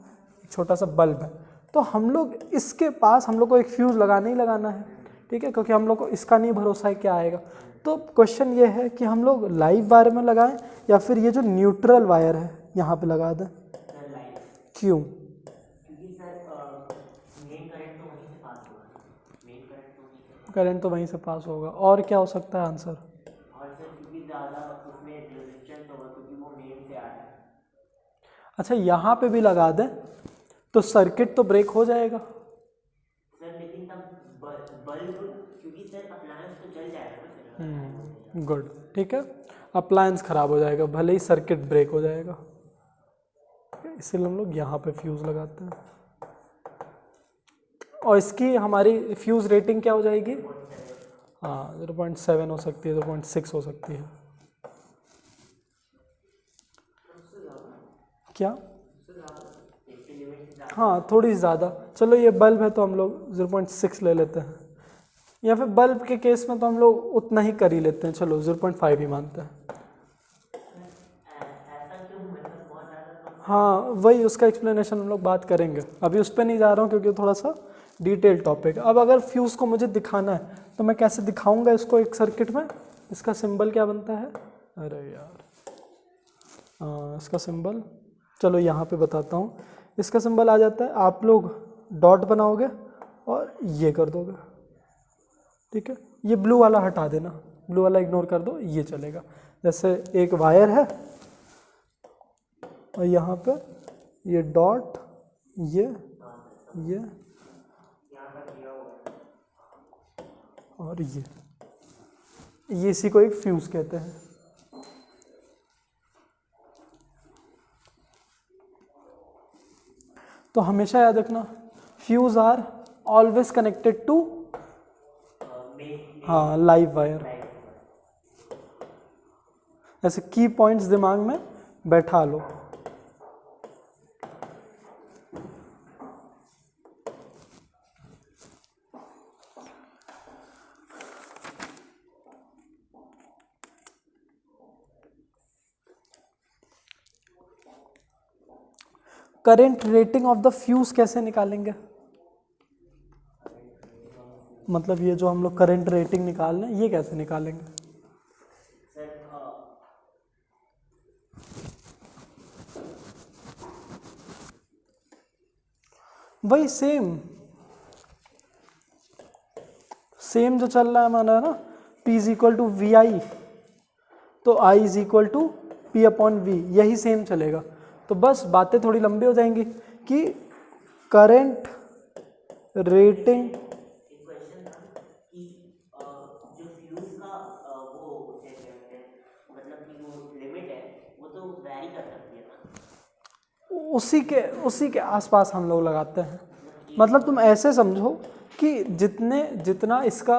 Speaker 1: एक छोटा सा बल्ब है, तो हम लोग इसके पास हम लोग को एक फ्यूज़ लगाना ही लगाना है, ठीक है, क्योंकि हम लोग को इसका नहीं भरोसा है क्या आएगा। तो क्वेश्चन ये है कि हम लोग लाइव वायर में लगाएं या फिर ये जो न्यूट्रल वायर है यहाँ पे लगा दें। क्यों?
Speaker 2: क्योंकि सर मेन करंट तो वहीं से पास होगा, मेन करंट तो वहीं से,
Speaker 1: करंट तो वहीं से पास होगा। और क्या हो सकता है आंसर?
Speaker 2: और सर क्योंकि ज़्यादा उसमें रेजिस्टेंस होगा क्योंकि वो मेन से आ रहा है।
Speaker 1: अच्छा, यहाँ पे भी लगा दें तो सर्किट तो ब्रेक हो जाएगा।
Speaker 2: सर लेकिन तब बल्ब, क्योंकि सर अप्लायंस तो जल जाएगा ना सर।
Speaker 1: गुड, ठीक है, अप्लायंस ख़राब हो जाएगा भले ही सर्किट ब्रेक हो जाएगा, इसलिए हम लोग यहाँ पे फ्यूज़ लगाते हैं। और इसकी हमारी फ्यूज़ रेटिंग क्या हो जाएगी? हाँ, 0.7 हो सकती है, 0.6 हो सकती है। क्या? हाँ, थोड़ी ज़्यादा। चलो ये बल्ब है तो हम लोग 0.6 ले लेते हैं, या फिर बल्ब के केस में तो हम लोग उतना ही कर ही लेते हैं, चलो 0.5 ही मानते हैं। हाँ, वही उसका एक्सप्लेनेशन हम लोग बात करेंगे, अभी उस पर नहीं जा रहा हूँ क्योंकि थोड़ा सा डिटेल टॉपिक है। अब अगर फ्यूज़ को मुझे दिखाना है तो मैं कैसे दिखाऊंगा इसको एक सर्किट में? इसका सिंबल क्या बनता है? अरे यार, इसका सिंबल चलो यहाँ पे बताता हूँ। इसका सिंबल आ जाता है, आप लोग डॉट बनाओगे और ये कर दोगे, ठीक है। ये ब्लू वाला हटा देना, ब्लू वाला इग्नोर कर दो, ये चलेगा। जैसे एक वायर है और यहाँ पे ये डॉट, ये और ये इसी को एक फ्यूज़ कहते हैं। तो हमेशा याद रखना, fuse are always connected to live wire. ऐसे की पॉइंट्स दिमाग में बैठा लो। Current rating of the fuse कैसे निकालेंगे? मतलब ये जो हम लोग करंट रेटिंग निकाल रहे हैं ये कैसे निकालेंगे? वही सेम जो चल रहा है हमारा ना, P is equal to V I, तो I is equal to P upon V, यही सेम चलेगा। तो बस बातें थोड़ी लंबी हो जाएंगी कि करंट रेटिंग,
Speaker 2: जो फ्यूज का वो क्या कहते हैं, मतलब कि वो लिमिट है वो तो वैरी कर सकती है ना,
Speaker 1: उसी के आसपास हम लोग लगाते हैं। मतलब तुम ऐसे समझो कि जितना इसका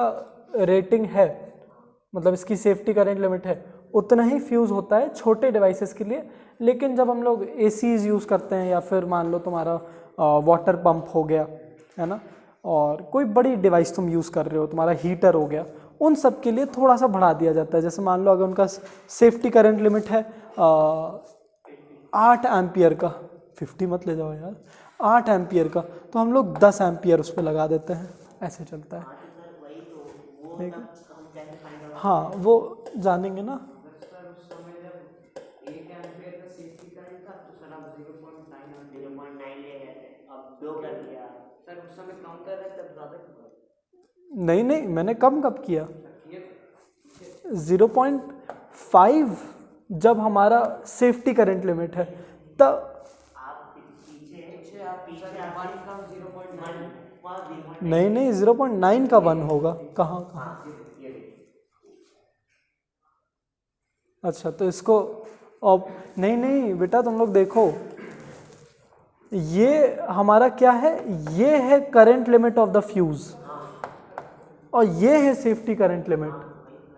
Speaker 1: रेटिंग है, मतलब इसकी सेफ्टी करंट लिमिट है, उतना ही फ्यूज़ होता है छोटे डिवाइसेस के लिए। लेकिन जब हम लोग एसीज यूज़ करते हैं या फिर मान लो तुम्हारा वाटर पंप हो गया, है ना, और कोई बड़ी डिवाइस तुम यूज़ कर रहे हो, तुम्हारा हीटर हो गया, उन सब के लिए थोड़ा सा बढ़ा दिया जाता है। जैसे मान लो अगर उनका सेफ्टी करंट लिमिट है 8 एम्पियर का, 50 मत ले जाओ यार, 8 एम्पियर का, तो हम लोग 10 एम्पियर उस पर लगा देते हैं, ऐसे चलता है। हाँ, वो जानेंगे ना। नहीं, मैंने कम कब किया? 0.5 जब हमारा सेफ्टी करंट लिमिट है तब। नहीं, 0.9 का 1 होगा। कहाँ? अच्छा, तो इसको अब नहीं बेटा, तुम लोग देखो, ये हमारा क्या है, ये है current limit of the fuse और ये है सेफ्टी करंट लिमिट।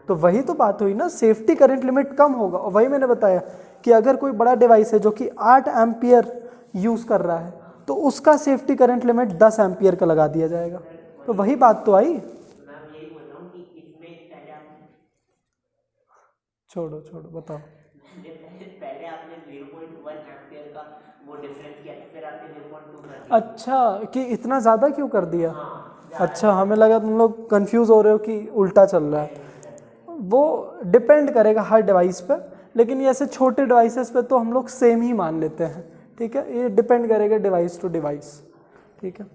Speaker 1: तो वही तो बात हुई ना, सेफ्टी करंट लिमिट कम होगा। और वही मैंने बताया कि अगर कोई बड़ा डिवाइस है जो कि 8 एम्पियर यूज़ कर रहा है, तो उसका सेफ्टी करंट लिमिट 10 एम्पियर का लगा दिया जाएगा। तो वही बात तो आई।
Speaker 2: मैं यही बोल रहा हूँ कि इसमें पहले आप
Speaker 1: छोड़ो बताओ।
Speaker 2: पहले आपने 0.1 एम्पियर का वो डिफरेंस किया था, फिर आपने 0.2 कर दिया।
Speaker 1: अच्छा, कि इतना ज़्यादा क्यों कर दिया?
Speaker 2: हाँ,
Speaker 1: अच्छा, हमें लगा तुम लोग कंफ्यूज हो रहे हो कि उल्टा चल रहा है। वो डिपेंड करेगा हर डिवाइस पर, लेकिन ये ऐसे छोटे डिवाइसेस पे तो हम लोग सेम ही मान लेते हैं। ठीक है, ये डिपेंड करेगा डिवाइस टू डिवाइस। ठीक है,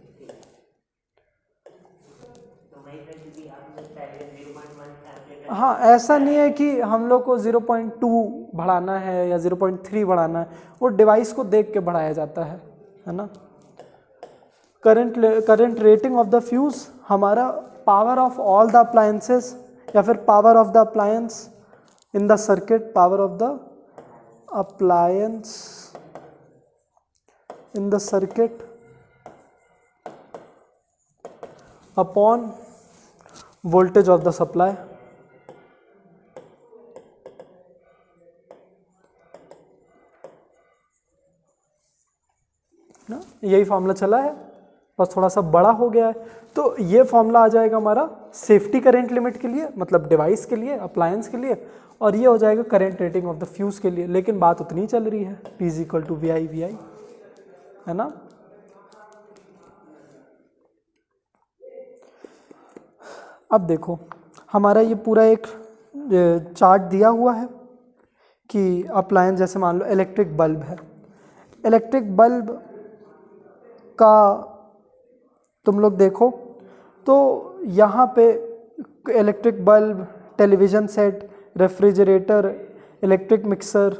Speaker 2: तो वही पे क्योंकि आपने पहले 0.1 एम्पियर
Speaker 1: हाँ, ऐसा नहीं है कि हम लोग को 0.2 बढ़ाना है या 0.3 बढ़ाना है, वो डिवाइस को देख के बढ़ाया जाता है ना। Current rating of the fuse हमारा power of all the appliances या फिर power of the appliance in the circuit, power of the appliance in the circuit upon voltage of the supply ना। यही फॉर्मूला चला है, बस थोड़ा सा बड़ा हो गया है। तो ये फॉर्मूला आ जाएगा हमारा सेफ्टी करंट लिमिट के लिए, मतलब डिवाइस के लिए, अप्लायंस के लिए, और ये हो जाएगा current rating of the fuse के लिए। लेकिन बात उतनी चल रही है, P = VI, है ना। अब देखो, हमारा ये पूरा एक चार्ट दिया हुआ है कि अप्लायंस, जैसे मान लो इलेक्ट्रिक बल्ब है। इलेक्ट्रिक बल्ब का तुम लोग देखो तो यहाँ पे electric bulb, television set, refrigerator, electric mixer,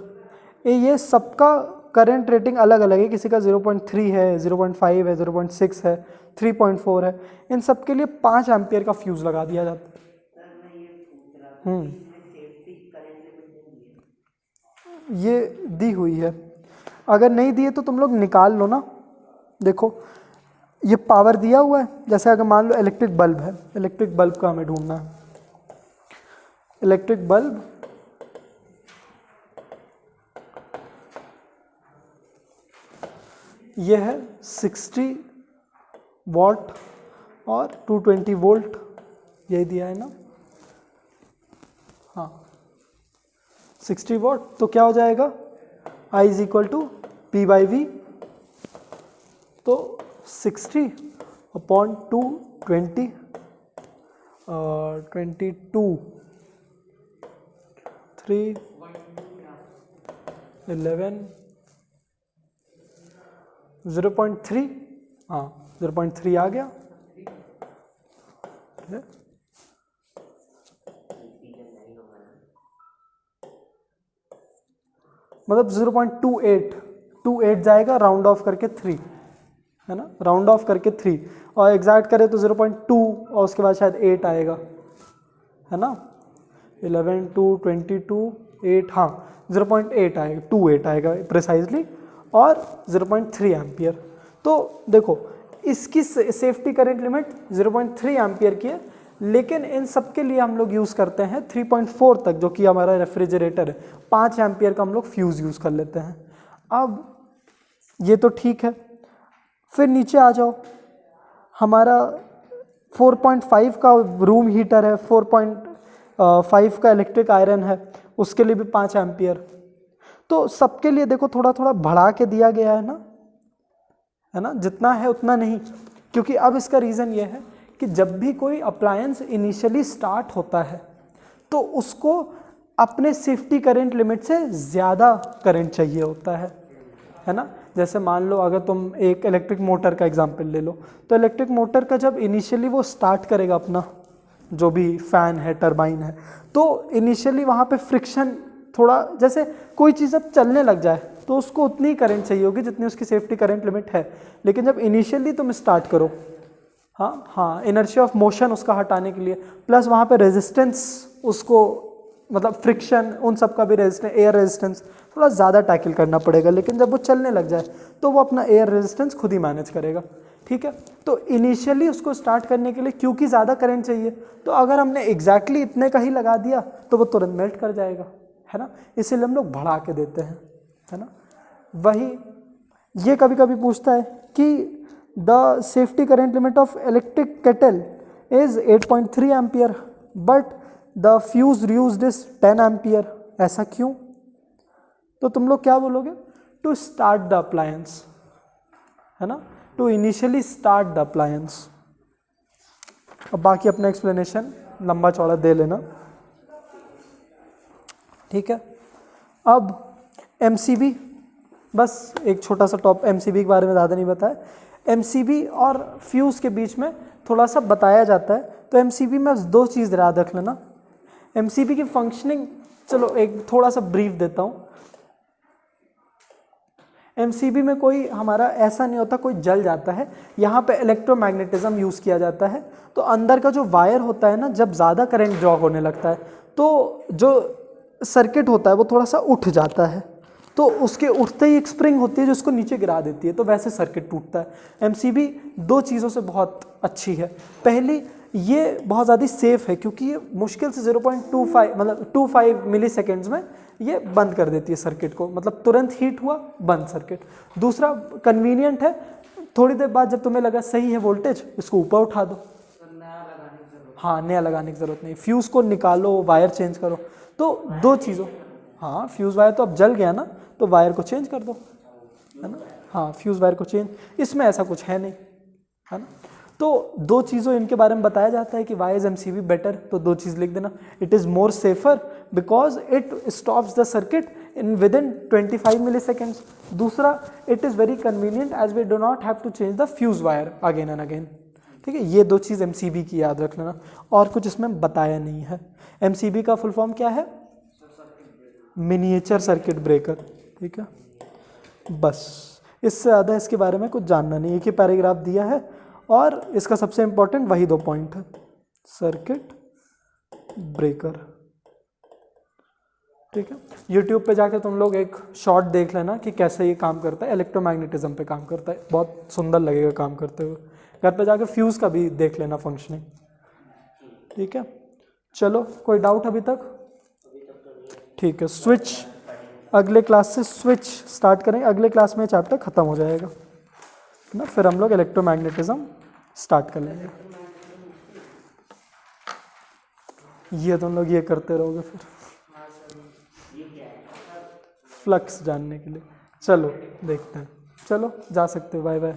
Speaker 1: ये सबका करंट रेटिंग अलग अलग है। किसी का 0.3 है, 0.5 है, 0.6 है, 3.4 है। इन सब के लिए 5 एम्पियर का फ्यूज़ लगा दिया जाता है। ये दी हुई है, अगर नहीं दिए तो तुम लोग निकाल लो ना। देखो, ये पावर दिया हुआ है। जैसे अगर मान लो इलेक्ट्रिक बल्ब है, इलेक्ट्रिक बल्ब का हमें ढूंढना है। इलेक्ट्रिक बल्ब ये है 60 वॉट और 220 वोल्ट, यही दिया है ना। हाँ, 60 वॉट तो क्या हो जाएगा, I = P/V। तो 60 अपॉन 220 22 3 11 0.3, हाँ 0.3 आ गया। मतलब 0.28 जाएगा, राउंड ऑफ करके 3, है ना, राउंड ऑफ करके 3, और एग्जैक्ट करें तो 0.2 और उसके बाद शायद 8 आएगा, है ना। 11 2 22 8, हाँ 0.8 आएगा, 28 आएगा प्रिसाइजली, और 0.3 एम्पियर। तो देखो, इसकी सेफ्टी करंट लिमिट 0.3 एम्पियर की है, लेकिन इन सब के लिए हम लोग यूज़ करते हैं 3.4 तक, जो कि हमारा रेफ्रिजरेटर है। 5 एम्पियर का हम लोग फ्यूज़ यूज़ कर लेते हैं। अब ये तो ठीक है, फिर नीचे आ जाओ। हमारा 4.5 का रूम हीटर है, 4.5 का इलेक्ट्रिक आयरन है, उसके लिए भी 5 एम्पियर। तो सबके लिए देखो थोड़ा थोड़ा बढ़ा के दिया गया है ना, जितना है उतना नहीं। क्योंकि अब इसका रीज़न ये है कि जब भी कोई अप्लायंस इनिशियली स्टार्ट होता है तो उसको अपने सेफ्टी करंट लिमिट से ज़्यादा करंट चाहिए होता है ना। जैसे मान लो अगर तुम एक इलेक्ट्रिक मोटर का एग्जांपल ले लो, तो इलेक्ट्रिक मोटर का जब इनिशियली वो स्टार्ट करेगा अपना जो भी फैन है, टरबाइन है, तो इनिशियली वहाँ पे फ्रिक्शन थोड़ा, जैसे कोई चीज़ अब चलने लग जाए तो उसको उतनी करंट चाहिए होगी जितनी उसकी सेफ्टी करंट लिमिट है। लेकिन जब इनिशियली तुम स्टार्ट करो, हाँ इनर्शिया ऑफ मोशन उसका हटाने के लिए, प्लस वहाँ पे रेजिस्टेंस, उसको मतलब फ्रिक्शन, उन सब का भी रेजिस्टेंस, एयर रेजिस्टेंस थोड़ा ज़्यादा टैकल करना पड़ेगा। लेकिन जब वो चलने लग जाए तो वो अपना एयर रेजिस्टेंस खुद ही मैनेज करेगा। ठीक है, तो इनिशियली उसको स्टार्ट करने के लिए क्योंकि ज़्यादा करंट चाहिए, तो अगर हमने एग्जैक्टली इतने का ही लगा दिया तो वो तुरंत मेल्ट कर जाएगा, है ना। इसीलिए हम लोग बढ़ा के देते हैं, है ना। वही ये कभी कभी पूछता है कि the safety current limit of electric kettle is 8.3 ampere but the fuse used is 10 ampere, ऐसा क्यों? तो तुम लोग क्या बोलोगे? टू स्टार्ट द अप्लायंस, है ना, to initially start the appliance. अब बाकी अपना एक्सप्लेनेशन लंबा चौड़ा दे लेना, ठीक है। अब एमसीबी, बस एक छोटा सा टॉप एमसीबी के बारे में ज़्यादा नहीं बताया। एमसीबी और फ्यूज़ के बीच में थोड़ा सा बताया जाता है, तो एमसीबी में 2 चीज़ याद रख लेना। एमसीबी की फंक्शनिंग, चलो एक थोड़ा सा ब्रीफ देता हूँ। एमसीबी में कोई हमारा ऐसा नहीं होता कोई जल जाता है, यहाँ पे इलेक्ट्रोमैग्नेटिज्म यूज़ किया जाता है। तो अंदर का जो वायर होता है ना, जब ज़्यादा करंट ड्रॉ होने लगता है तो जो सर्किट होता है वो थोड़ा सा उठ जाता है, तो उसके उठते ही एक स्प्रिंग होती है जो उसको नीचे गिरा देती है, तो वैसे सर्किट टूटता है। एमसीबी 2 चीज़ों से बहुत अच्छी है। पहली, ये बहुत ज़्यादा सेफ है क्योंकि ये मुश्किल से 0.25 मतलब 25 मिली सेकेंड्स में ये बंद कर देती है सर्किट को, मतलब तुरंत हीट हुआ बंद सर्किट। दूसरा, कन्वीनियंट है, थोड़ी देर बाद जब तुम्हें लगा सही है वोल्टेज, इसको ऊपर उठा दो। हाँ, नया लगाने की ज़रूरत नहीं, फ्यूज़ को निकालो, वायर चेंज करो। तो 2 चीज़ों, हाँ फ्यूज़ वायर तो अब जल गया ना, तो वायर को चेंज कर दो, है ना। हाँ, फ्यूज़ वायर को चेंज, इसमें ऐसा कुछ है नहीं, है ना। तो 2 चीज़ों इनके बारे में बताया जाता है कि वाई इज एमसीबी बेटर, तो 2 चीज़ लिख देना। It is more safer because it stops the circuit in within 25 milliseconds. दूसरा, it is very convenient as we do not have to change the fuse wire again and again, ठीक है। ये 2 चीज़ MCB की याद रख लेना, और कुछ इसमें बताया नहीं है। एमसीबी का फुल फॉर्म क्या है? मिनिएचर सर्किट ब्रेकर, ठीक है। बस इससे ज़्यादा इसके बारे में कुछ जानना नहीं, एक ही पैराग्राफ दिया है और इसका सबसे इंपॉर्टेंट वही 2 पॉइंट है, सर्किट ब्रेकर, ठीक है। यूट्यूब पे जाके तुम लोग एक शॉर्ट देख लेना कि कैसे ये काम करता है, इलेक्ट्रोमैग्नेटिज्म पे काम करता है, बहुत सुंदर लगेगा काम करते हुए। घर पे जाके फ्यूज़ का भी देख लेना फंक्शनिंग, ठीक है। चलो, कोई डाउट अभी तक? ठीक है, स्विच अगले क्लास से स्विच स्टार्ट करेंगे, अगले क्लास में चैप्टर ख़त्म हो जाएगा ना, फिर हम लोग इलेक्ट्रोमैग्नेटिज्म स्टार्ट कर लेंगे। ये तुम लोग ये करते रहोगे फिर फ्लक्स जानने के लिए। चलो देखते हैं, चलो जा सकते हो, बाय बाय।